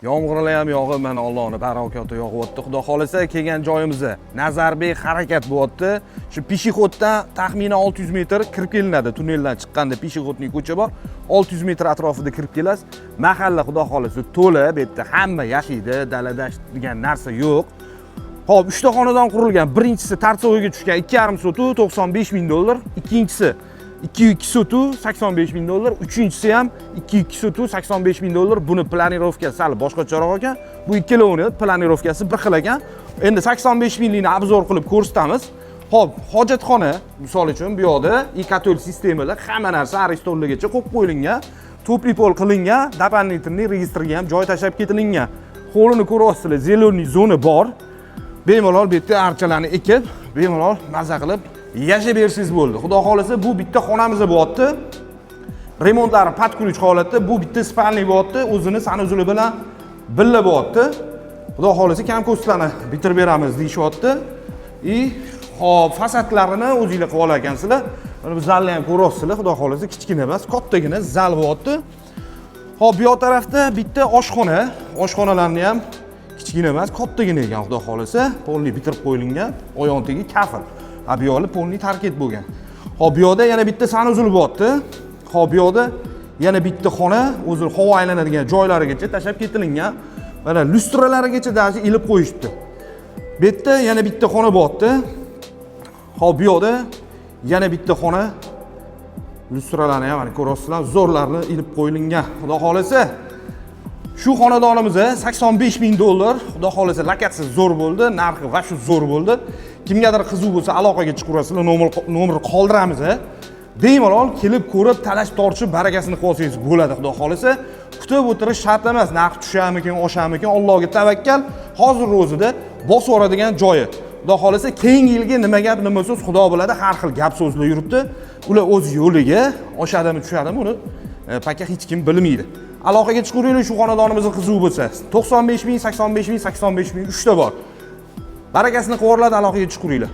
Yomg'irlar ham yog'ib, mana Allohning barakati yog'yapti. Xudo xolasa kelgan joyimizda Nazarbek harakat bo'lyapti. Shu pishixoddan taxminan 600 metr kirib kelinadi. Tunneldan chiqqanda pishixodning ko'cha bor. 600 metr atrofida kirib kelasiz. Mahalla xudo xolasa to'la, bu yerda hamma yashaydi, dalada degan narsa yo'q. Xo'p, 3 ta xonadon qurilgan. Birinchisi Tarsovoga tushgan 2,5 sotu $95 ming. Ikkinchisi 2 sotu $85 ming. Uchinchisi ham 2 sotu $85 ming. Buni planirovkasi sal boshqacharoq ekan. Bu ikkalovini planirovkasi bir xil ekan. Endi 85 minglikni obzor qilib ko'rsatamiz. Xo'p, hojatxona misol uchun bu yoqda ikatol sistemalar hamma narsa aristonlargacha qo'yib qo'yilgan. To'pli pol qilingan, doполнительный registrga ham joy tashab ketilingan. Qo'lini ko'ryapsizlar, zeleniy zona bor. Bemalol bu yerda archalarni ekib, bemalol maza qilib yashab bersangiz bo'ldi. Xudo xolasa bu bitta xonamiz bo'lyapti. Remontlari patkulich holatda, bu bitta spalniy bo'lyapti. O'zini sanuzuli bilan billa bo'lyapti. Xudo xolasa kam ko'stlarni bitirib beramiz deyishyapti. Hop, fasadlarini o'zingizlar qilib olar ekansizlar. Mana bu zalni ham ko'ryapsizlar. Xudo xolasa kichkina emas, kattagina zal bo'lyapti. Hop, bu yoq tarafda bitta oshxona. Oshxonalarni ham kichkina emas, kattagina ekan, xudo xolasa. Polni bitirib qo'yilgan, oyog'idagi kafil. Bu yoqda polni tarket bo'lgan. Hop, bu yoqda yana bitta sanuzul bo'lyapti. Hop, bu yoqda yana bitta xona, o'zi havo aylanadigan joylarigacha tashab ketilingan. Mana lustralarigacha dashi ilib qo'yishibdi. Bu yerda yana bitta xona bo'lyapti. Hop, bu yoqda yana bitta xona. Lustralarni ham mana ko'ryapsizlar, zo'rlarni ilib qo'yilgan. Xudo xolasa shu xonadonimizda $85 ming. Xudo xolasa lokatsiya zo'r bo'ldi, narxi va shu zo'r bo'ldi. Kimgadir qiziq bo'lsa aloqaga chiqaverasizlar, nomer qoldiramiz. Bemalol kelib ko'rib, talash tortishib barakasini qilsangiz bo'ladi, xudo xolasa. Kutib o'tirish shart emas, narx tusharmikin, osharmikin, Allohga tavakkal. Hozir o'zida bosib yuboradigan joyi. Xudo xolasa keyingi yilga nima gap, nima so'z Xudo biladi, har xil gap so'zlar yuribdi. Ular o'z yo'liga oshadimi, tushadimi, uni paka hech kim bilmaydi. Aloqaga chiqaveringlar shu xonadonimizga qiziq bo'lsa. 95 ming, 85 ming, 85 ming 3 ta bor. Barakasini qilib aloqaga chiqaveringlar.